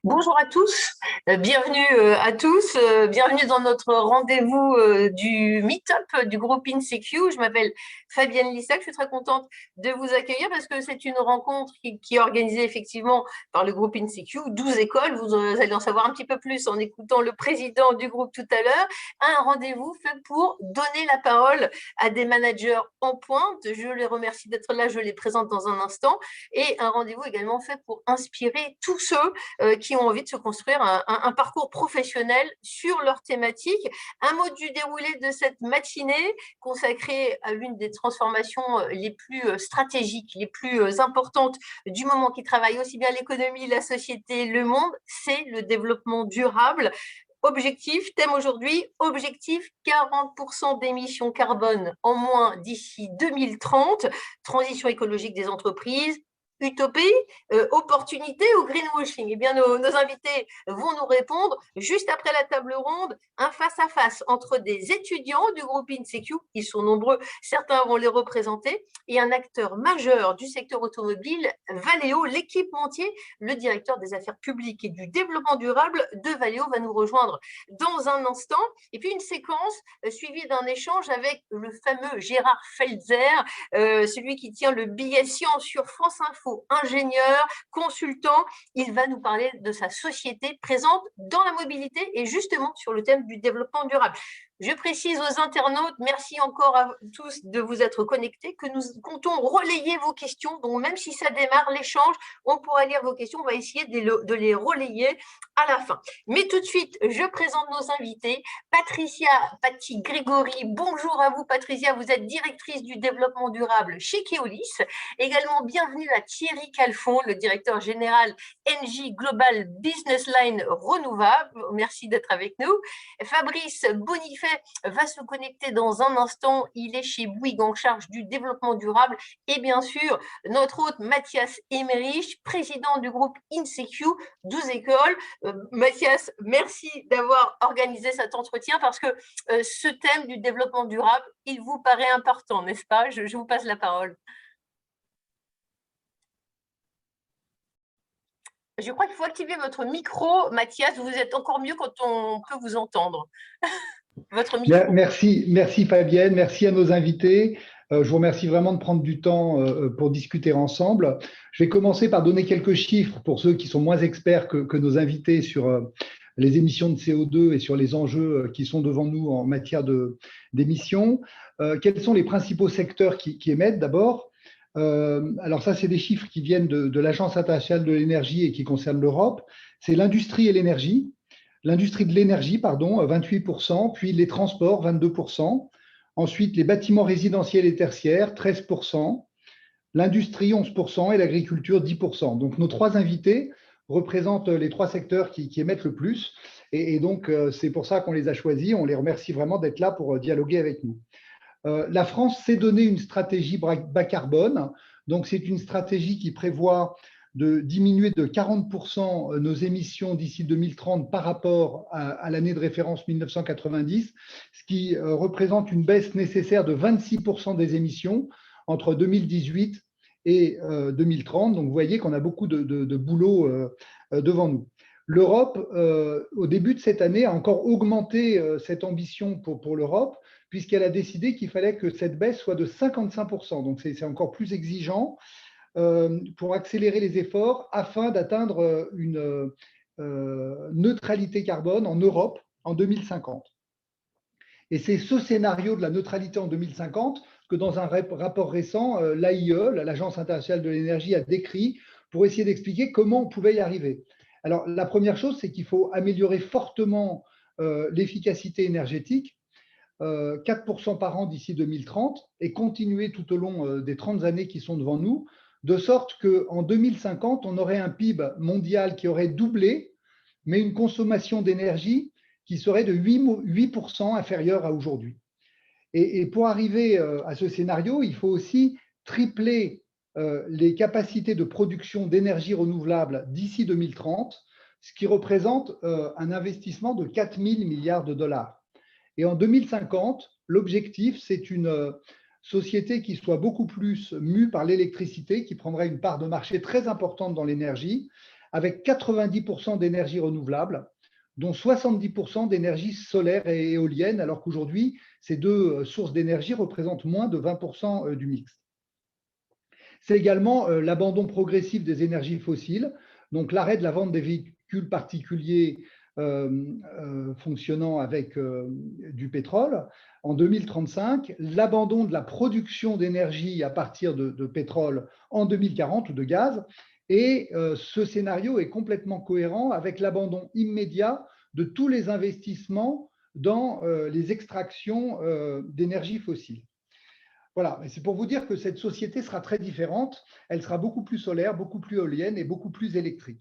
Bonjour à tous, bienvenue à tous, bienvenue dans notre rendez-vous du Meetup du groupe InSecu. Je m'appelle Fabienne Lissac, je suis très contente de vous accueillir parce que c'est une rencontre qui est organisée effectivement par le groupe InSecu, 12 écoles, vous allez en savoir un petit peu plus en écoutant le président du groupe tout à l'heure. Un rendez-vous fait pour donner la parole à des managers en pointe. Je les remercie d'être là, je les présente dans un instant. Et un rendez-vous également fait pour inspirer tous ceux qui ont envie de se construire un parcours professionnel sur leur thématique. Un mot du déroulé de cette matinée consacrée à l'une des transformations les plus stratégiques, les plus importantes du moment qui travaille aussi bien l'économie, la société, le monde, c'est le développement durable. Objectif, thème aujourd'hui, objectif 40% d'émissions carbone en moins d'ici 2030, transition écologique des entreprises, utopie, opportunité ou greenwashing? Eh bien, nos invités vont nous répondre juste après la table ronde, un face-à-face entre des étudiants du groupe InSecu, ils sont nombreux, certains vont les représenter, et un acteur majeur du secteur automobile, Valeo, l'équipementier, le directeur des affaires publiques et du développement durable de Valeo va nous rejoindre dans un instant. Et puis une séquence suivie d'un échange avec le fameux Gérard Felzer, celui qui tient le billet science sur France Info, ingénieur, consultant. Il va nous parler de sa société présente dans la mobilité et justement sur le thème du développement durable. Je précise aux internautes, merci encore à tous de vous être connectés, que nous comptons relayer vos questions. Donc, même si ça démarre l'échange, on pourra lire vos questions. On va essayer de les relayer à la fin. Mais tout de suite, je présente nos invités. Patricia Patti-Grégory, bonjour à vous Patricia, vous êtes directrice du développement durable chez Keolis. Également, bienvenue à Thierry Calfon, le directeur général NJ Global Business Line Renouvelable. Merci d'être avec nous. Fabrice Bonifay va se connecter dans un instant. Il est chez Bouygues en charge du développement durable. Et bien sûr, notre hôte Mathias Emmerich, président du groupe InSecu, 12 écoles. Mathias, merci d'avoir organisé cet entretien parce que ce thème du développement durable, il vous paraît important, n'est-ce pas? Je vous passe la parole. Je crois qu'il faut activer votre micro, Mathias. Vous êtes encore mieux quand on peut vous entendre. Votre micro. Merci Fabienne, merci à nos invités. Je vous remercie vraiment de prendre du temps pour discuter ensemble. Je vais commencer par donner quelques chiffres pour ceux qui sont moins experts que nos invités sur les émissions de CO2 et sur les enjeux qui sont devant nous en matière d'émissions. Quels sont les principaux secteurs qui émettent d'abord? Alors ça, c'est des chiffres qui viennent de l'Agence internationale de l'énergie et qui concernent l'Europe. C'est l'industrie et l'énergie. L'industrie de l'énergie, 28%, puis les transports, 22%. Ensuite, les bâtiments résidentiels et tertiaires, 13%. L'industrie, 11% et l'agriculture, 10%. Donc, nos trois invités représentent les trois secteurs qui émettent le plus. Et donc, c'est pour ça qu'on les a choisis. On les remercie vraiment d'être là pour dialoguer avec nous. La France s'est donné une stratégie bas carbone. Donc, c'est une stratégie qui prévoit de diminuer de 40% nos émissions d'ici 2030 par rapport à l'année de référence 1990, ce qui représente une baisse nécessaire de 26% des émissions entre 2018 et 2030. Donc, vous voyez qu'on a beaucoup de boulot devant nous. L'Europe, au début de cette année, a encore augmenté cette ambition pour l'Europe, puisqu'elle a décidé qu'il fallait que cette baisse soit de 55%. Donc, c'est encore plus exigeant pour accélérer les efforts afin d'atteindre une neutralité carbone en Europe en 2050. Et c'est ce scénario de la neutralité en 2050 que dans un rapport récent, l'AIE, l'Agence internationale de l'énergie, a décrit pour essayer d'expliquer comment on pouvait y arriver. Alors, la première chose, c'est qu'il faut améliorer fortement l'efficacité énergétique, 4% par an d'ici 2030, et continuer tout au long des 30 années qui sont devant nous, de sorte qu'en 2050, on aurait un PIB mondial qui aurait doublé, mais une consommation d'énergie qui serait de 8% inférieure à aujourd'hui. Et pour arriver à ce scénario, il faut aussi tripler les capacités de production d'énergie renouvelable d'ici 2030, ce qui représente un investissement de 4 000 milliards de dollars. Et en 2050, l'objectif, c'est une société qui soit beaucoup plus mue par l'électricité, qui prendrait une part de marché très importante dans l'énergie, avec 90% d'énergie renouvelable, dont 70% d'énergie solaire et éolienne, alors qu'aujourd'hui, ces deux sources d'énergie représentent moins de 20% du mix. C'est également l'abandon progressif des énergies fossiles, donc l'arrêt de la vente des véhicules particuliers fonctionnant avec du pétrole en 2035, l'abandon de la production d'énergie à partir de pétrole en 2040 ou de gaz. Et ce scénario est complètement cohérent avec l'abandon immédiat de tous les investissements dans les extractions d'énergie fossile. Voilà, c'est pour vous dire que cette société sera très différente. Elle sera beaucoup plus solaire, beaucoup plus éolienne et beaucoup plus électrique.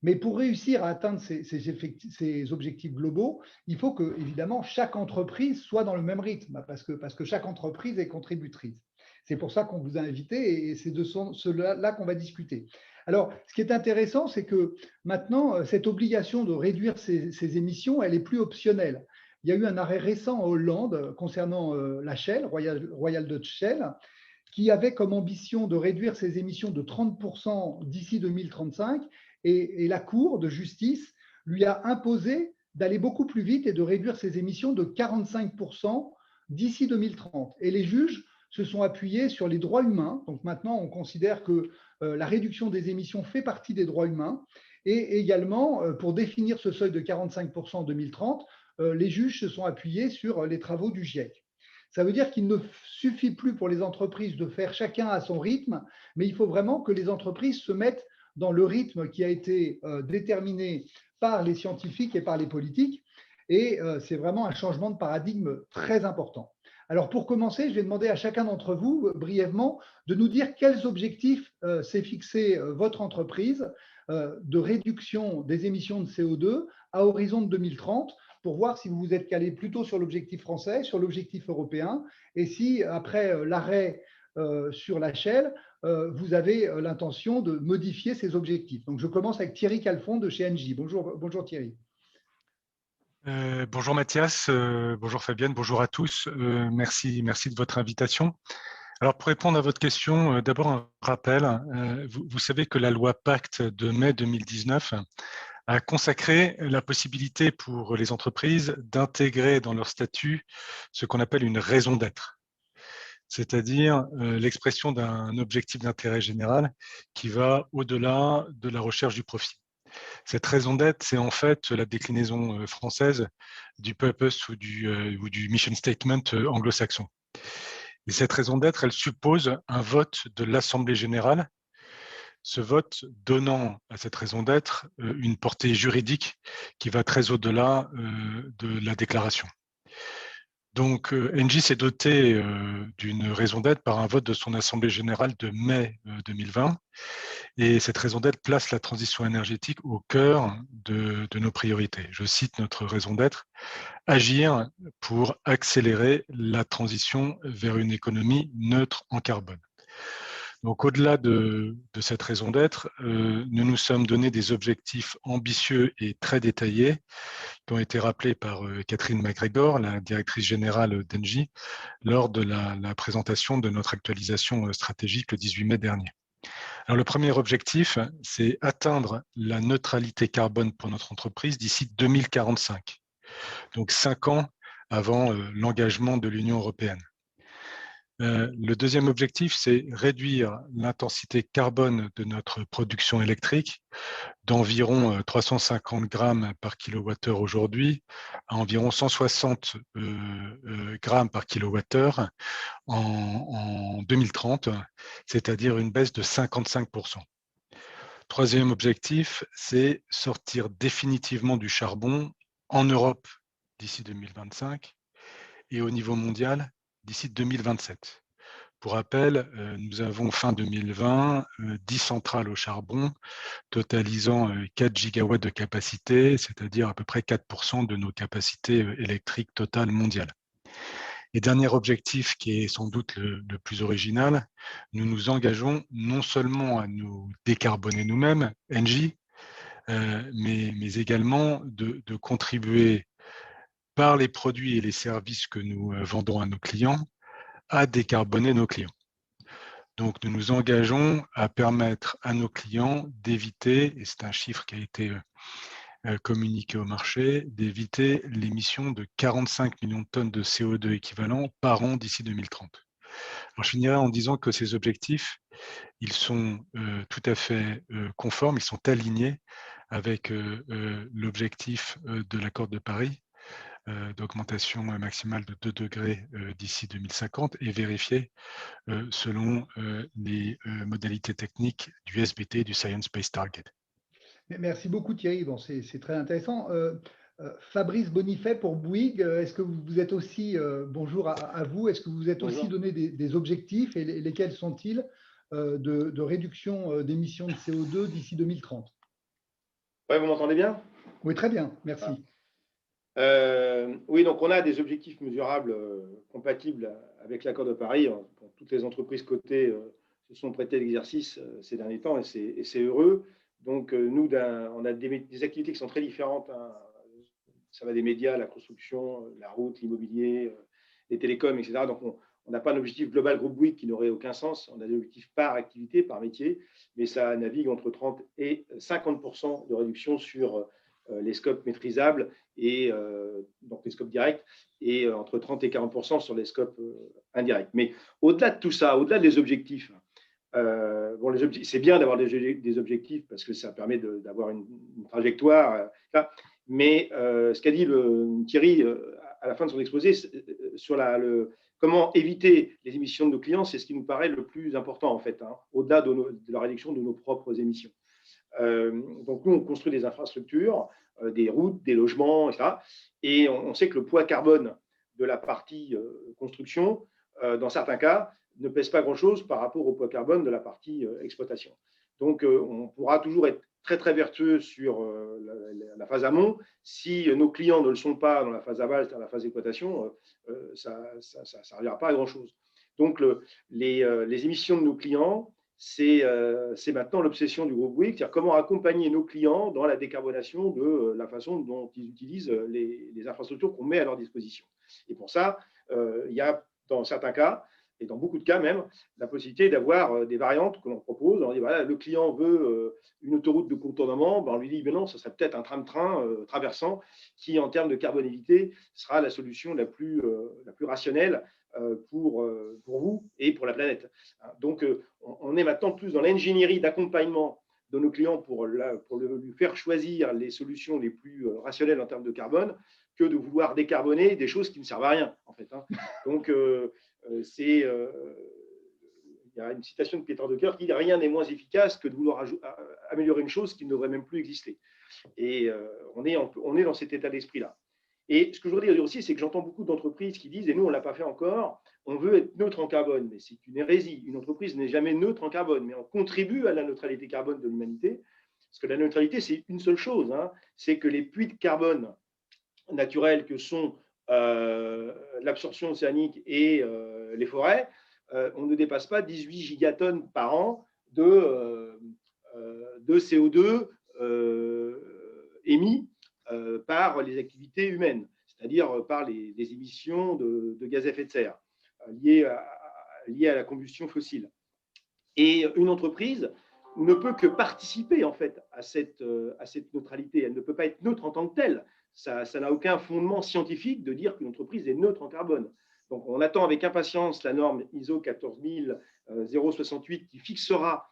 Mais pour réussir à atteindre ces objectifs globaux, il faut que, évidemment, chaque entreprise soit dans le même rythme, parce que chaque entreprise est contributrice. C'est pour ça qu'on vous a invité et c'est de cela qu'on va discuter. Alors, ce qui est intéressant, c'est que maintenant, cette obligation de réduire ces émissions, elle est plus optionnelle. Il y a eu un arrêt récent en Hollande concernant la Shell, Royal Dutch Shell, qui avait comme ambition de réduire ses émissions de 30% d'ici 2035. Et la Cour de justice lui a imposé d'aller beaucoup plus vite et de réduire ses émissions de 45% d'ici 2030. Et les juges se sont appuyés sur les droits humains. Donc maintenant, on considère que la réduction des émissions fait partie des droits humains. Et également, pour définir ce seuil de 45% en 2030, les juges se sont appuyés sur les travaux du GIEC. Ça veut dire qu'il ne suffit plus pour les entreprises de faire chacun à son rythme, mais il faut vraiment que les entreprises se mettent dans le rythme qui a été déterminé par les scientifiques et par les politiques. Et c'est vraiment un changement de paradigme très important. Alors pour commencer, je vais demander à chacun d'entre vous, brièvement, de nous dire quels objectifs s'est fixé votre entreprise de réduction des émissions de CO2 à horizon de 2030, pour voir si vous vous êtes calé plutôt sur l'objectif français, sur l'objectif européen, et si, après l'arrêt sur la Shell, vous avez l'intention de modifier ces objectifs. Donc, je commence avec Thierry Calfon de chez Engie. Bonjour Thierry. Bonjour Mathias, bonjour Fabienne, bonjour à tous. Merci de votre invitation. Alors, pour répondre à votre question, d'abord un rappel. Vous savez que la loi Pacte de mai 2019 a consacré la possibilité pour les entreprises d'intégrer dans leur statut ce qu'on appelle une raison d'être, c'est-à-dire l'expression d'un objectif d'intérêt général qui va au-delà de la recherche du profit. Cette raison d'être, c'est en fait la déclinaison française du purpose ou du mission statement anglo-saxon. Et cette raison d'être, elle suppose un vote de l'Assemblée générale, ce vote donnant à cette raison d'être une portée juridique qui va très au-delà de la déclaration. Donc, Engie s'est doté d'une raison d'être par un vote de son Assemblée générale de mai 2020. Et cette raison d'être place la transition énergétique au cœur de nos priorités. Je cite notre raison d'être: agir pour accélérer la transition vers une économie neutre en carbone. Donc, au-delà de cette raison d'être, nous nous sommes donné des objectifs ambitieux et très détaillés qui ont été rappelés par Catherine MacGregor, la directrice générale d'Engie, lors de la présentation de notre actualisation stratégique le 18 mai dernier. Alors, le premier objectif, c'est atteindre la neutralité carbone pour notre entreprise d'ici 2045, donc 5 ans avant l'engagement de l'Union européenne. Le deuxième objectif, c'est réduire l'intensité carbone de notre production électrique d'environ 350 grammes par kilowattheure aujourd'hui à environ 160 grammes par kilowattheure en 2030, c'est-à-dire une baisse de 55%. Troisième objectif, c'est sortir définitivement du charbon en Europe d'ici 2025 et au niveau mondial d'ici 2027. Pour rappel, nous avons fin 2020 10 centrales au charbon, totalisant 4 gigawatts de capacité, c'est-à-dire à peu près 4% de nos capacités électriques totales mondiales. Et dernier objectif qui est sans doute le plus original, nous nous engageons non seulement à nous décarboner nous-mêmes, Engie, mais également de contribuer par les produits et les services que nous vendons à nos clients à décarboner nos clients. Donc, nous nous engageons à permettre à nos clients d'éviter, et c'est un chiffre qui a été communiqué au marché, d'éviter l'émission de 45 millions de tonnes de CO2 équivalent par an d'ici 2030. Alors, je finirai en disant que ces objectifs, ils sont tout à fait conformes, ils sont alignés avec l'objectif de l'accord de Paris d'augmentation maximale de 2 degrés d'ici 2050 et vérifiés selon les modalités techniques du SBT, du Science Based Target. Merci beaucoup Thierry, bon, c'est très intéressant. Fabrice Bonifay pour Bouygues, est-ce que vous êtes aussi, bonjour à vous, est-ce que vous êtes Bonjour. aussi donné des objectifs et lesquels sont-ils de réduction d'émissions de CO2 d'ici 2030? Ouais, vous m'entendez bien? Oui, très bien, merci. Oui, donc on a des objectifs mesurables compatibles avec l'accord de Paris. Bon, toutes les entreprises cotées se sont prêtées à l'exercice ces derniers temps et c'est heureux. Donc nous, on a des activités qui sont très différentes, hein. Ça va des médias, la construction, la route, l'immobilier, les télécoms, etc. Donc on n'a pas un objectif global groupe Bouygues qui n'aurait aucun sens. On a des objectifs par activité, par métier, mais ça navigue entre 30 et 50% de réduction sur les scopes maîtrisables et donc les scopes directs, et entre 30 et 40% sur les scopes indirects. Mais au-delà de tout ça, au-delà des objectifs, bon, c'est bien d'avoir des objectifs parce que ça permet d'avoir une trajectoire. Mais ce qu'a dit Thierry à la fin de son exposé sur comment éviter les émissions de nos clients, c'est ce qui nous paraît le plus important en fait, hein, au-delà de la réduction de nos propres émissions. Donc nous, on construit des infrastructures, des routes, des logements, etc. Et on sait que le poids carbone de la partie construction, dans certains cas, ne pèse pas grand-chose par rapport au poids carbone de la partie exploitation. Donc on pourra toujours être très très vertueux sur la phase amont. Si nos clients ne le sont pas dans la phase aval, c'est-à-dire la phase d'exploitation, ça ne servira pas à grand-chose. Donc les émissions de nos clients, c'est maintenant l'obsession du groupe Bouygues, c'est-à-dire comment accompagner nos clients dans la décarbonation de la façon dont ils utilisent les infrastructures qu'on met à leur disposition. Et pour ça, il y a dans certains cas, et dans beaucoup de cas même, la possibilité d'avoir des variantes que l'on propose. On dit, voilà, le client veut une autoroute de contournement, ben on lui dit, ben non, ça serait peut-être un tram-train traversant qui, en termes de carbonivité, sera la solution la plus rationnelle pour vous et pour la planète. Donc, on est maintenant plus dans l'ingénierie d'accompagnement de nos clients pour lui faire choisir les solutions les plus rationnelles en termes de carbone que de vouloir décarboner des choses qui ne servent à rien, en fait. Donc, il y a une citation de Peter Drucker qui dit « Rien n'est moins efficace que de vouloir améliorer une chose qui ne devrait même plus exister ». Et on est dans cet état d'esprit-là. Et ce que je voudrais dire aussi, c'est que j'entends beaucoup d'entreprises qui disent « Et nous, on ne l'a pas fait encore, on veut être neutre en carbone ». Mais c'est une hérésie. Une entreprise n'est jamais neutre en carbone, mais on contribue à la neutralité carbone de l'humanité. Parce que la neutralité, c'est une seule chose, hein, c'est que les puits de carbone naturels que sont l'absorption océanique et les forêts, on ne dépasse pas 18 gigatonnes par an de CO2 émis par les activités humaines, c'est-à-dire par les émissions de gaz à effet de serre liées à la combustion fossile. Et une entreprise ne peut que participer en fait à cette neutralité. Elle ne peut pas être neutre en tant que telle. Ça n'a aucun fondement scientifique de dire qu'une entreprise est neutre en carbone. Donc, on attend avec impatience la norme ISO 14068 qui fixera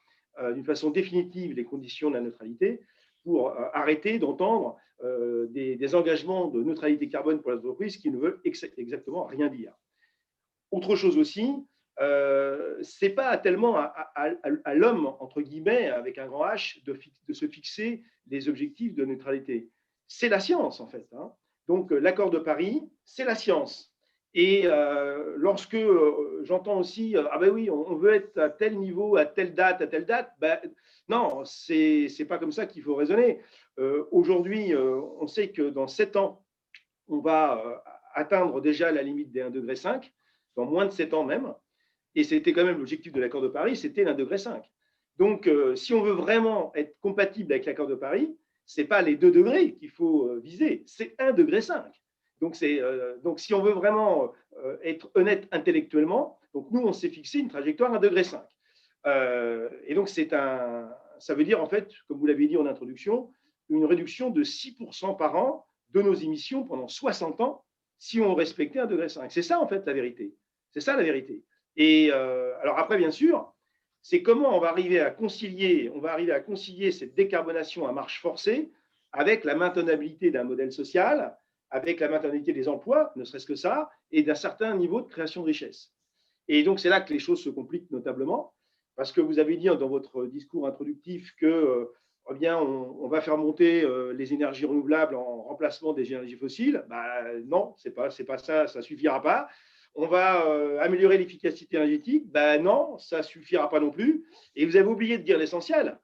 d'une façon définitive les conditions de la neutralité pour arrêter d'entendre des engagements de neutralité carbone pour les entreprises qui ne veulent exactement rien dire. Autre chose aussi, ce n'est pas tellement à l'homme, entre guillemets, avec un grand H, de se fixer des objectifs de neutralité. C'est la science, en fait. Donc, l'accord de Paris, c'est la science. Et lorsque j'entends aussi « Ah ben oui, on veut être à tel niveau, à telle date, ben, non, c'est pas comme ça qu'il faut raisonner. Aujourd'hui, on sait que dans 7 ans, on va atteindre déjà la limite des 1,5 degré, dans moins de 7 ans même. Et c'était quand même l'objectif de l'accord de Paris, c'était l'1,5 degré. Donc, si on veut vraiment être compatible avec l'accord de Paris, ce n'est pas les 2 degrés qu'il faut viser, c'est 1,5 degré. Donc, si on veut vraiment être honnête intellectuellement, donc nous, on s'est fixé une trajectoire 1,5 degré. Et donc, ça veut dire, en fait, comme vous l'avez dit en introduction, une réduction de 6% par an de nos émissions pendant 60 ans si on respectait 1,5 degré. C'est ça, en fait, la vérité. C'est ça, la vérité. Et alors après, bien sûr, c'est comment on va arriver à concilier cette décarbonation à marche forcée avec la maintenabilité d'un modèle social, avec la maintenabilité des emplois, ne serait-ce que ça, et d'un certain niveau de création de richesse. Et donc, c'est là que les choses se compliquent notablement, parce que vous avez dit dans votre discours introductif que eh bien, on va faire monter les énergies renouvelables en remplacement des énergies fossiles. Non, c'est pas ça, ça ne suffira pas. On va améliorer l'efficacité énergétique. Non, ça ne suffira pas non plus. Et vous avez oublié de dire l'essentiel.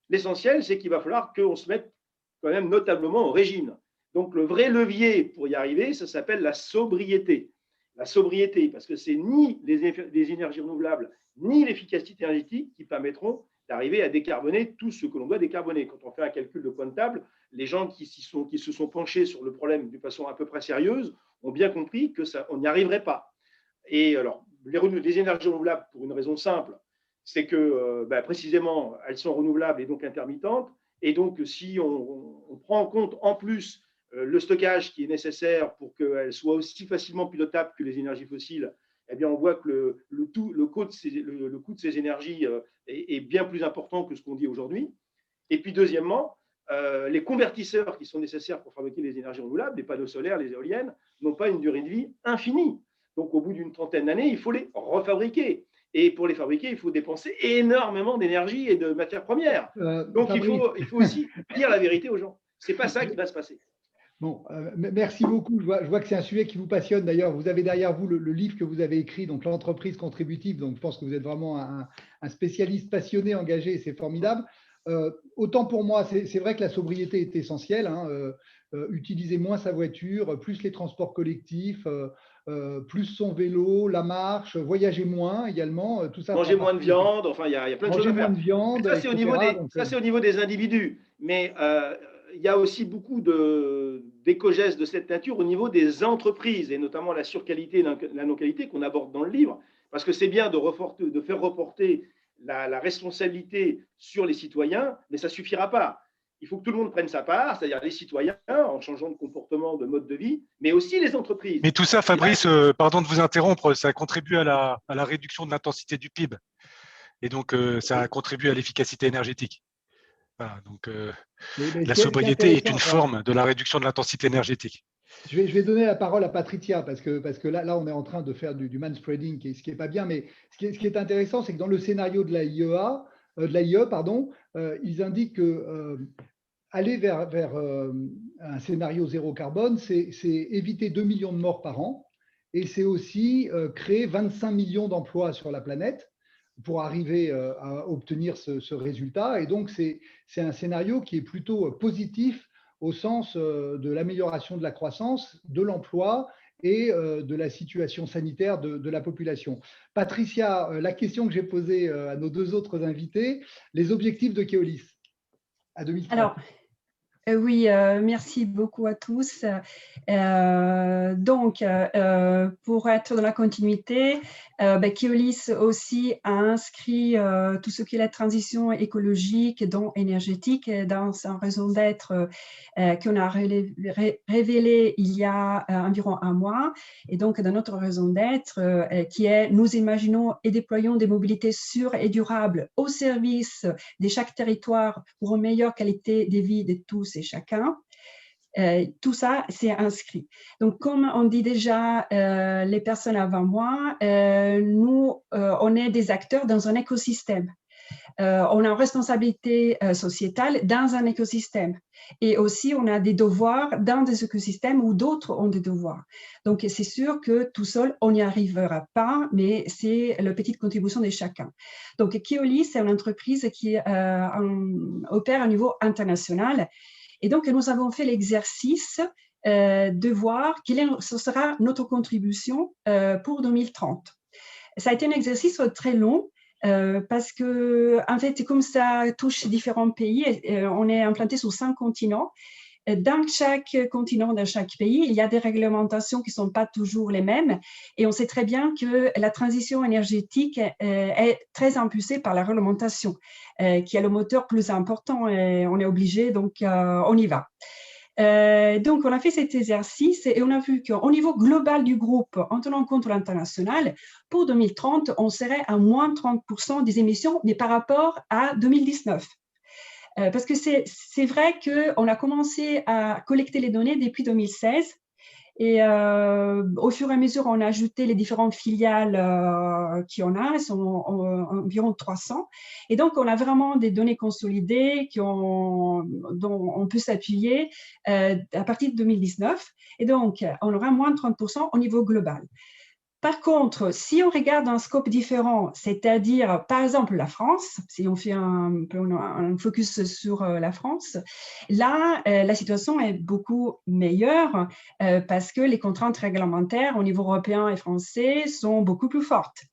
L'essentiel, c'est qu'il va falloir qu'on se mette quand même notablement au régime. Donc, le vrai levier pour y arriver, ça s'appelle la sobriété. La sobriété, parce que c'est ni les énergies renouvelables, ni l'efficacité énergétique qui permettront d'arriver à décarboner tout ce que l'on doit décarboner. Quand on fait un calcul de point de table, les gens qui se sont penchés sur le problème d'une façon à peu près sérieuse ont bien compris qu'on n'y arriverait pas. Et alors, les énergies renouvelables, pour une raison simple, c'est que précisément, elles sont renouvelables et donc intermittentes. Et donc, si on prend en compte en plus le stockage qui est nécessaire pour qu'elles soient aussi facilement pilotables que les énergies fossiles, eh bien, on voit que le coût de ces énergies est bien plus important que ce qu'on dit aujourd'hui. Et puis, deuxièmement, les convertisseurs qui sont nécessaires pour fabriquer les énergies renouvelables, les panneaux solaires, les éoliennes, n'ont pas une durée de vie infinie. Donc, au bout d'une trentaine d'années, il faut les refabriquer. Et pour les fabriquer, il faut dépenser énormément d'énergie et de matières premières. Donc, il faut aussi dire la vérité aux gens. Ce n'est pas ça qui va se passer. Bon, merci beaucoup. Je vois que c'est un sujet qui vous passionne. D'ailleurs, vous avez derrière vous le livre que vous avez écrit, donc l'entreprise contributive. Donc, je pense que vous êtes vraiment un spécialiste passionné, engagé, et c'est formidable. Autant pour moi, c'est vrai que la sobriété est essentielle. Utiliser moins sa voiture, plus les transports collectifs, plus son vélo, la marche, voyager moins également. Tout ça. Manger moins de viande. Enfin, il y a plein de choses à faire. Manger moins de viande. Ça, c'est au niveau des individus. Mais il y a aussi beaucoup d'éco-gestes de cette nature au niveau des entreprises, et notamment la surqualité et la non-qualité qu'on aborde dans le livre, parce que c'est bien de faire reporter la responsabilité sur les citoyens, mais ça ne suffira pas. Il faut que tout le monde prenne sa part, c'est-à-dire les citoyens, en changeant de comportement, de mode de vie, mais aussi les entreprises. Mais tout ça, Fabrice, pardon de vous interrompre, ça contribue à la réduction de l'intensité du PIB. Et donc, ça contribue à l'efficacité énergétique. Voilà, donc, la sobriété est une forme de la réduction de l'intensité énergétique. Je vais donner la parole à Patricia, parce que là, on est en train de faire du manspreading, ce qui n'est pas bien. Mais ce qui est intéressant, c'est que dans le scénario de l'AIE, ils indiquent que aller vers un scénario zéro carbone, c'est éviter 2 millions de morts par an, et c'est aussi créer 25 millions d'emplois sur la planète pour arriver à obtenir ce résultat. Et donc, c'est un scénario qui est plutôt positif au sens de l'amélioration de la croissance, de l'emploi et de la situation sanitaire de la population. Patricia, la question que j'ai posée à nos deux autres invités, les objectifs de Keolis à 2030. Alors, oui, merci beaucoup à tous. Donc, pour être dans la continuité, Keolis aussi a inscrit tout ce qui est la transition écologique, dont énergétique, dans sa raison d'être qu'on a révélé il y a environ un mois. Et donc, dans notre raison d'être, qui est « Nous imaginons et déployons des mobilités sûres et durables au service de chaque territoire pour une meilleure qualité de vie de tous et chacun ». Tout ça, c'est inscrit. Donc, comme on dit déjà les personnes avant moi, nous, on est des acteurs dans un écosystème. On a une responsabilité sociétale dans un écosystème. Et aussi, on a des devoirs dans des écosystèmes où d'autres ont des devoirs. Donc, c'est sûr que tout seul, on n'y arrivera pas, mais c'est la petite contribution de chacun. Donc, Keolis, c'est une entreprise qui opère au niveau international. Et donc, nous avons fait l'exercice de voir ce sera notre contribution pour 2030. Ça a été un exercice très long parce que, en fait, comme ça touche différents pays, on est implanté sur 5 continents. dans chaque continent, dans chaque pays, il y a des réglementations qui ne sont pas toujours les mêmes. Et on sait très bien que la transition énergétique est très impulsée par la réglementation, qui est le moteur plus important. Et on est obligé, donc on y va. Donc, on a fait cet exercice et on a vu qu'au niveau global du groupe, en tenant compte de l'international, pour 2030, on serait à moins 30% des émissions, mais par rapport à 2019. Parce que c'est vrai qu'on a commencé à collecter les données depuis 2016 et au fur et à mesure, on a ajouté les différentes filiales qu'il y en a, elles sont environ 300. Et donc, on a vraiment des données consolidées dont on peut s'appuyer à partir de 2019. Et donc, on aura moins de 30% au niveau global. Par contre, si on regarde un scope différent, c'est-à-dire, par exemple, la France, si on fait un focus sur la France, là, la situation est beaucoup meilleure parce que les contraintes réglementaires au niveau européen et français sont beaucoup plus fortes.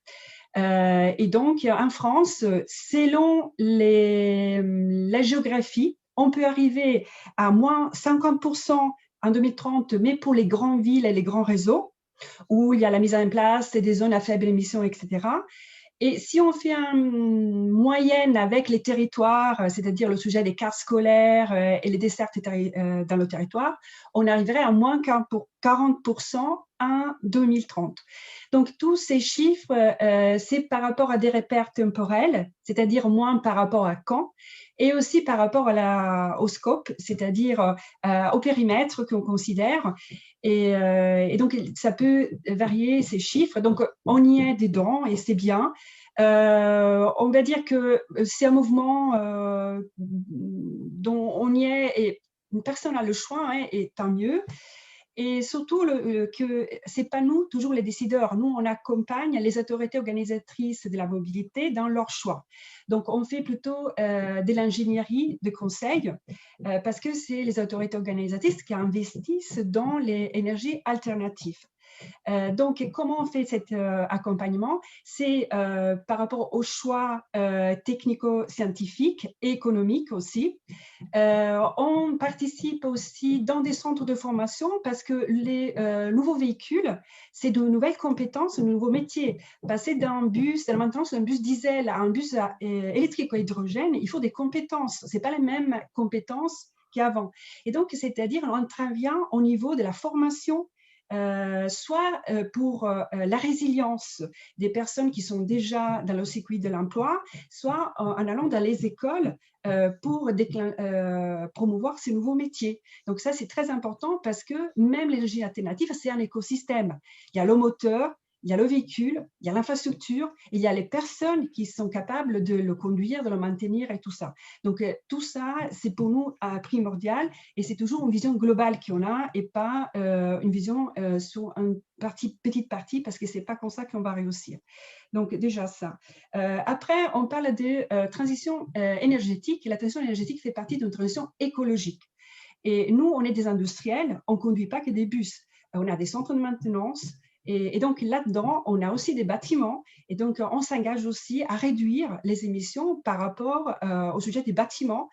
Et donc, en France, selon la géographie, on peut arriver à moins 50% en 2030, mais pour les grandes villes et les grands réseaux, où il y a la mise en place des zones à faible émission, etc. Et si on fait une moyenne avec les territoires, c'est-à-dire le sujet des cartes scolaires et les dessertes dans le territoire, on arriverait à moins 40% en 2030. Donc, tous ces chiffres, c'est par rapport à des repères temporels, c'est-à-dire moins par rapport à quand, et aussi par rapport au scope, c'est-à-dire au périmètre qu'on considère. Et donc, ça peut varier ces chiffres. Donc, on y est dedans et c'est bien. On va dire que c'est un mouvement dont on y est et personne n'a le choix, hein, et tant mieux. Et surtout que ce n'est pas nous, toujours les décideurs. Nous, on accompagne les autorités organisatrices de la mobilité dans leur choix. Donc, on fait plutôt de l'ingénierie de conseil parce que c'est les autorités organisatrices qui investissent dans les énergies alternatives. Donc, comment on fait cet accompagnement? C'est par rapport aux choix technico-scientifiques et économiques aussi. On participe aussi dans des centres de formation parce que les nouveaux véhicules, c'est de nouvelles compétences, de nouveaux métiers. Passer d'un bus, de la maintenance d'un bus diesel à un bus électrique ou hydrogène, il faut des compétences. Ce n'est pas les mêmes compétences qu'avant. Et donc, c'est-à-dire, on intervient au niveau de la formation, soit pour la résilience des personnes qui sont déjà dans le circuit de l'emploi, soit en allant dans les écoles pour promouvoir ces nouveaux métiers. Donc ça, c'est très important parce que même l'énergie alternative, c'est un écosystème. Il y a le moteur, il y a le véhicule, il y a l'infrastructure, il y a les personnes qui sont capables de le conduire, de le maintenir et tout ça. Donc, tout ça, c'est pour nous primordial et c'est toujours une vision globale qu'on a et pas une vision sur une petite partie parce que ce n'est pas comme ça qu'on va réussir. Donc, déjà ça. Après, on parle de transition énergétique et la transition énergétique fait partie d'une transition écologique. Et nous, on est des industriels, on ne conduit pas que des bus. On a des centres de maintenance. Et donc, là-dedans, on a aussi des bâtiments. Et donc, on s'engage aussi à réduire les émissions par rapport au sujet des bâtiments.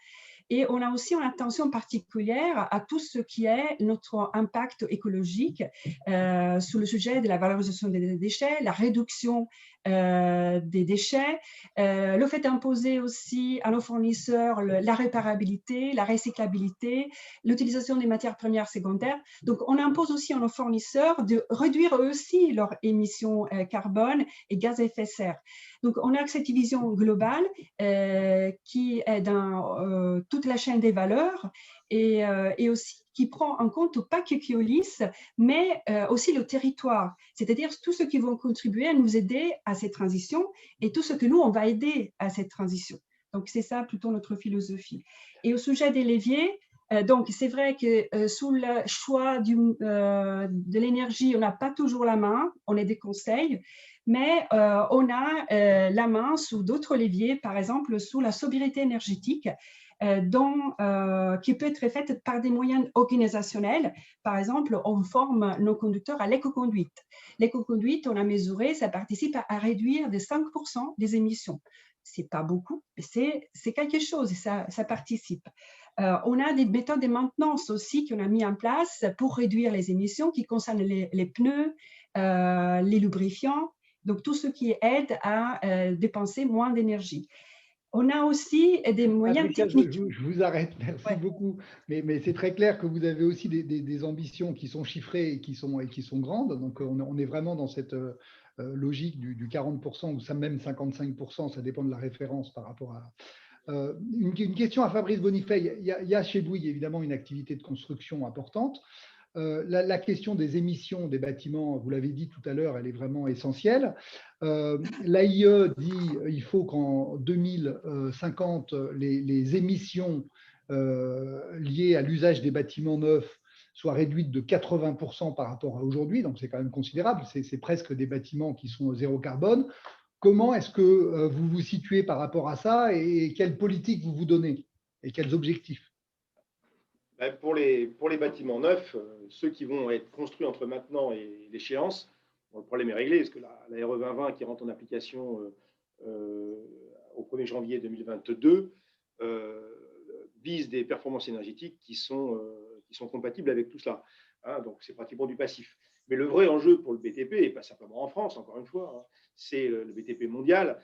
Et on a aussi une attention particulière à tout ce qui est notre impact écologique sur le sujet de la valorisation des déchets, la réduction des déchets, le fait d'imposer aussi à nos fournisseurs la réparabilité, la recyclabilité, l'utilisation des matières premières secondaires. Donc, on impose aussi à nos fournisseurs de réduire eux aussi leurs émissions carbone et gaz à effet de serre. Donc, on a cette vision globale qui est dans toute la chaîne des valeurs et aussi qui prend en compte pas que Keolis, mais aussi le territoire, c'est-à-dire tous ceux qui vont contribuer à nous aider à cette transition et tout ce que nous, on va aider à cette transition. Donc, c'est ça plutôt notre philosophie. Et au sujet des leviers, donc, c'est vrai que sous le choix de l'énergie, on n'a pas toujours la main, on est des conseils, mais on a la main sous d'autres leviers, par exemple sous la sobriété énergétique, qui peut être faite par des moyens organisationnels. Par exemple, on forme nos conducteurs à l'éco-conduite. L'éco-conduite, on a mesuré, ça participe à réduire de 5% des émissions. Ce n'est pas beaucoup, mais c'est quelque chose et ça participe. On a des méthodes de maintenance aussi qu'on a mis en place pour réduire les émissions qui concernent les pneus, les lubrifiants, donc tout ce qui aide à dépenser moins d'énergie. On a aussi des moyens Patricia, techniques. je vous arrête, merci beaucoup. Mais c'est très clair que vous avez aussi des ambitions qui sont chiffrées et qui sont grandes. Donc, on est vraiment dans cette logique du 40% ou même 55%, ça dépend de la référence par rapport à… une question à Fabrice Bonifay. Il y a chez Bouygues évidemment une activité de construction importante. La question des émissions des bâtiments, vous l'avez dit tout à l'heure, elle est vraiment essentielle. L'AIE dit qu'il faut qu'en 2050, les émissions liées à l'usage des bâtiments neufs soient réduites de 80% par rapport à aujourd'hui. Donc, c'est quand même considérable. C'est presque des bâtiments qui sont zéro carbone. Comment est-ce que vous vous situez par rapport à ça et quelle politique vous vous donnez et quels objectifs? Pour les bâtiments neufs, ceux qui vont être construits entre maintenant et l'échéance, le problème est réglé, parce que la RE 2020 qui rentre en application au 1er janvier 2022 vise des performances énergétiques qui sont compatibles avec tout cela. Hein, donc, c'est pratiquement du passif. Mais le vrai enjeu pour le BTP, et pas simplement en France, encore une fois, hein, c'est le BTP mondial,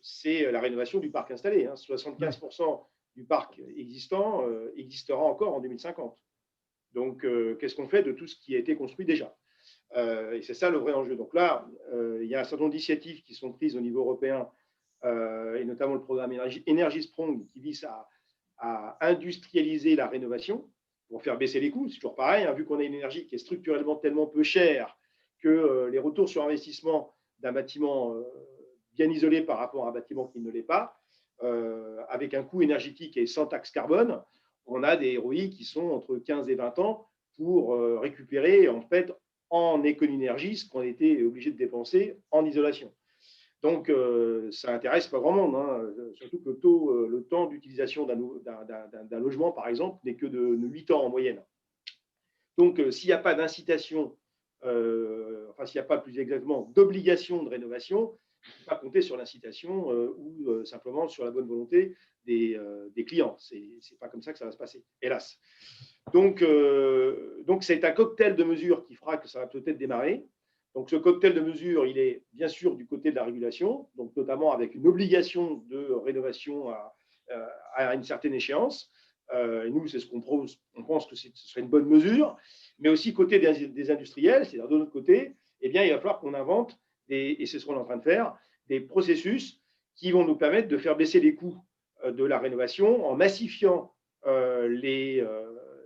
c'est la rénovation du parc installé. Hein, 75% du parc existant existera encore en 2050. Donc, qu'est-ce qu'on fait de tout ce qui a été construit déjà? Et c'est ça le vrai enjeu. Donc là, il y a un certain nombre d'initiatives qui sont prises au niveau européen, et notamment le programme Energy Strong qui vise à industrialiser la rénovation pour faire baisser les coûts. C'est toujours pareil, hein, vu qu'on a une énergie qui est structurellement tellement peu chère que les retours sur investissement d'un bâtiment bien isolé par rapport à un bâtiment qui ne l'est pas, avec un coût énergétique et sans taxe carbone, on a des ROI qui sont entre 15 et 20 ans pour récupérer en fait en économie-énergie ce qu'on était obligé de dépenser en isolation. Donc, ça n'intéresse pas grand monde, hein, surtout que le temps d'utilisation d'un logement, par exemple, n'est que de 8 ans en moyenne. Donc, s'il n'y a pas d'incitation, enfin, s'il n'y a pas plus exactement d'obligation de rénovation, il ne faut pas compter sur l'incitation ou simplement sur la bonne volonté des clients. Ce n'est pas comme ça que ça va se passer, hélas. Donc c'est un cocktail de mesures qui fera que ça va peut-être démarrer. Donc, ce cocktail de mesures, il est bien sûr du côté de la régulation, donc notamment avec une obligation de rénovation à une certaine échéance. Et nous, c'est ce qu'on propose. On pense que ce serait une bonne mesure, mais aussi côté des industriels, c'est-à-dire de notre côté, eh bien, il va falloir qu'on invente, et c'est ce qu'on est en train de faire, des processus qui vont nous permettre de faire baisser les coûts de la rénovation en massifiant les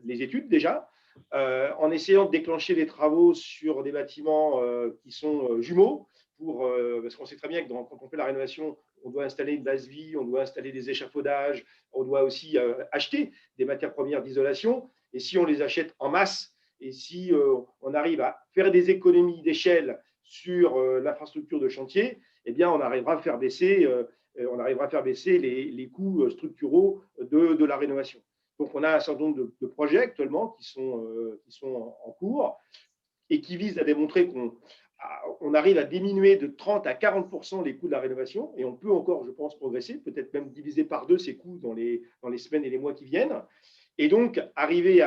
études déjà, en essayant de déclencher des travaux sur des bâtiments qui sont jumeaux, parce qu'on sait très bien que quand on fait la rénovation, on doit installer une base vie, on doit installer des échafaudages, on doit aussi acheter des matières premières d'isolation. Et si on les achète en masse, et si on arrive à faire des économies d'échelle sur l'infrastructure de chantier, eh bien, on arrivera à faire baisser, les coûts structuraux de la rénovation. Donc, on a un certain nombre de projets actuellement qui sont en cours et qui visent à démontrer qu'on arrive à diminuer de 30 à 40% les coûts de la rénovation, et on peut encore, je pense, progresser, peut-être même diviser par 2 ces coûts dans les semaines et les mois qui viennent, et donc arriver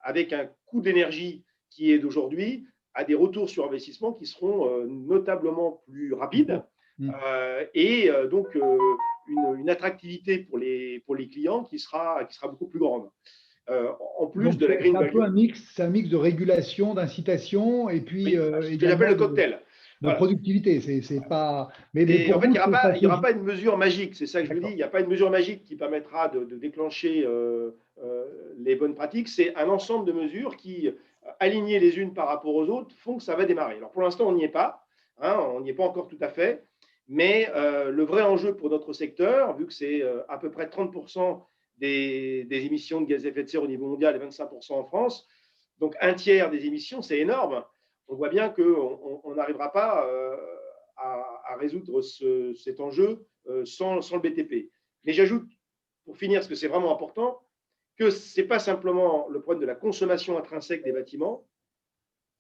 avec un coût d'énergie qui est d'aujourd'hui à des retours sur investissement qui seront notablement plus rapides, et donc une attractivité pour les clients qui sera beaucoup plus grande. En plus donc, de la green value. C'est un mix de régulation, d'incitation et puis ce que j'appelle le cocktail. De productivité. C'est pas. Mais en fait, il n'y aura pas une mesure magique, c'est ça que je vous dis. Il n'y a pas une mesure magique qui permettra de déclencher les bonnes pratiques. C'est un ensemble de mesures qui, alignées les unes par rapport aux autres, font que ça va démarrer. Alors pour l'instant, on n'y est pas. Hein, on n'y est pas encore tout à fait. Mais le vrai enjeu pour notre secteur, vu que c'est à peu près 30% des émissions de gaz à effet de serre au niveau mondial et 25% en France, donc un tiers des émissions, c'est énorme. On voit bien qu'on n'arrivera pas à résoudre cet enjeu sans le BTP. Mais j'ajoute, pour finir, parce que c'est vraiment important, que ce n'est pas simplement le problème de la consommation intrinsèque des bâtiments,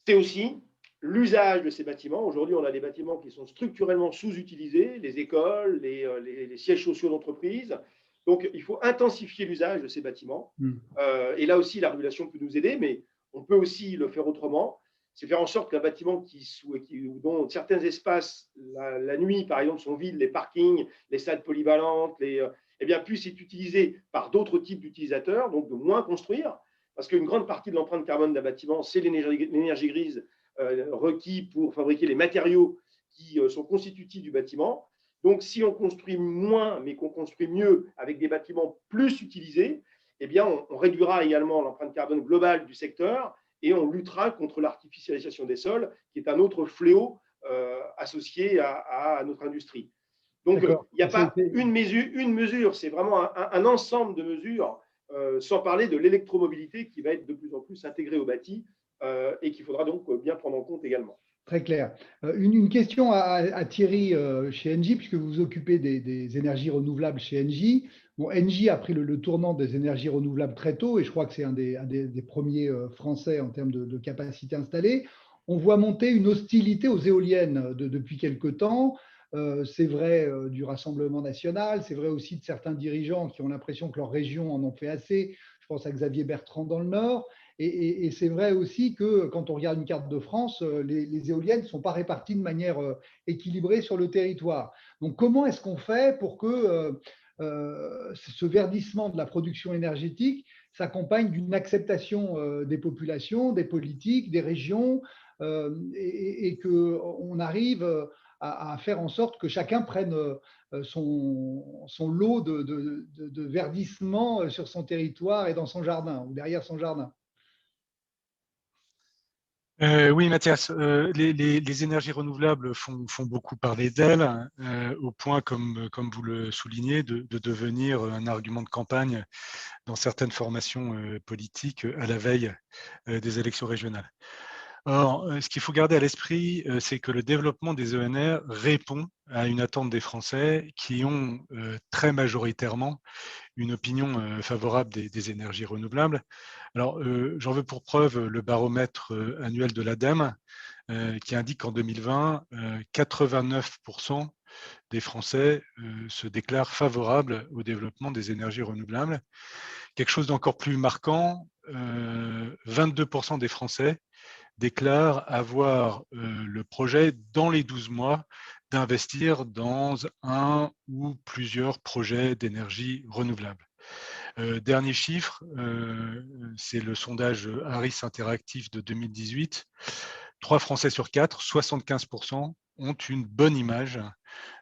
c'est aussi l'usage de ces bâtiments. Aujourd'hui, on a des bâtiments qui sont structurellement sous-utilisés, les écoles, les sièges sociaux d'entreprise, Donc, il faut intensifier l'usage de ces bâtiments. Et là aussi, la régulation peut nous aider, mais on peut aussi le faire autrement. C'est faire en sorte qu'un bâtiment dont certains espaces, la nuit, par exemple, sont vides, les parkings, les salles polyvalentes, puissent être utilisés par d'autres types d'utilisateurs, donc de moins construire. Parce qu'une grande partie de l'empreinte carbone d'un bâtiment, c'est l'énergie grise requise pour fabriquer les matériaux qui sont constitutifs du bâtiment. Donc, si on construit moins, mais qu'on construit mieux avec des bâtiments plus utilisés, eh bien, on réduira également l'empreinte carbone globale du secteur et on luttera contre l'artificialisation des sols, qui est un autre fléau associé à notre industrie. Donc, il n'y a pas une mesure, c'est vraiment un ensemble de mesures, sans parler de l'électromobilité qui va être de plus en plus intégrée au bâti et qu'il faudra donc bien prendre en compte également. Très clair. Une question à Thierry chez Engie, puisque vous vous occupez des énergies renouvelables chez Engie. Bon, Engie a pris le tournant des énergies renouvelables très tôt, et je crois que c'est un des premiers français en termes de capacité installée. On voit monter une hostilité aux éoliennes depuis quelque temps. C'est vrai du Rassemblement national, c'est vrai aussi de certains dirigeants qui ont l'impression que leur région en ont fait assez. Je pense à Xavier Bertrand dans le Nord. Et c'est vrai aussi que quand on regarde une carte de France, les éoliennes ne sont pas réparties de manière équilibrée sur le territoire. Donc, comment est-ce qu'on fait pour que ce verdissement de la production énergétique s'accompagne d'une acceptation des populations, des politiques, des régions, et qu'on arrive à faire en sorte que chacun prenne son lot de verdissement sur son territoire et dans son jardin ou derrière son jardin? Oui, Mathias, les énergies renouvelables font beaucoup parler d'elles, au point, comme vous le soulignez, de devenir un argument de campagne dans certaines formations politiques à la veille des élections régionales. Or, ce qu'il faut garder à l'esprit, c'est que le développement des ENR répond à une attente des Français qui ont très majoritairement une opinion favorable des énergies renouvelables. Alors, j'en veux pour preuve le baromètre annuel de l'ADEME qui indique qu'en 2020, 89% des Français se déclarent favorables au développement des énergies renouvelables. Quelque chose d'encore plus marquant, 22% des Français déclarent avoir le projet dans les 12 mois d'investir dans un ou plusieurs projets d'énergie renouvelable. Dernier chiffre, c'est le sondage Harris Interactive de 2018. 3 Français sur 4, 75%, ont une bonne image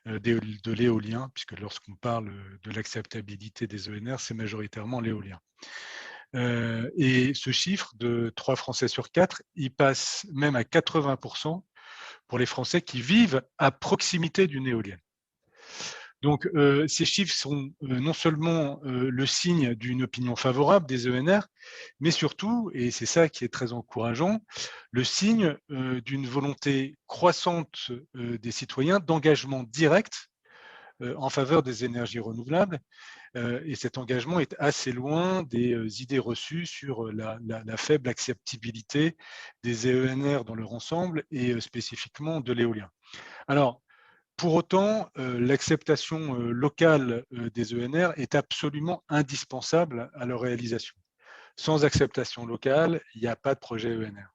de l'éolien, puisque lorsqu'on parle de l'acceptabilité des ENR, c'est majoritairement l'éolien. Et ce chiffre de 3 Français sur 4, il passe même à 80% pour les Français qui vivent à proximité d'une éolienne. Donc, ces chiffres sont non seulement le signe d'une opinion favorable des ENR, mais surtout, et c'est ça qui est très encourageant, le signe d'une volonté croissante des citoyens d'engagement direct en faveur des énergies renouvelables. Et cet engagement est assez loin des idées reçues sur la faible acceptabilité des ENR dans leur ensemble et spécifiquement de l'éolien. Alors, pour autant, l'acceptation locale des ENR est absolument indispensable à leur réalisation. Sans acceptation locale, il n'y a pas de projet ENR.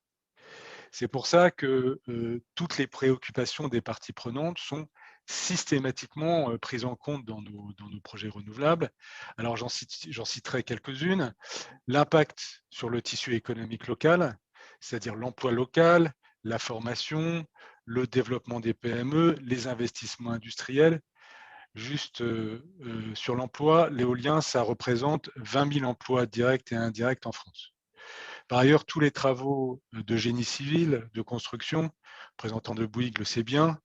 C'est pour ça que toutes les préoccupations des parties prenantes sont systématiquement prises en compte dans nos projets renouvelables. Alors, j'en citerai quelques-unes. L'impact sur le tissu économique local, c'est-à-dire l'emploi local, la formation, le développement des PME, les investissements industriels. Juste sur l'emploi, l'éolien, ça représente 20 000 emplois directs et indirects en France. Par ailleurs, tous les travaux de génie civil, de construction, le représentant de Bouygues le sait bien,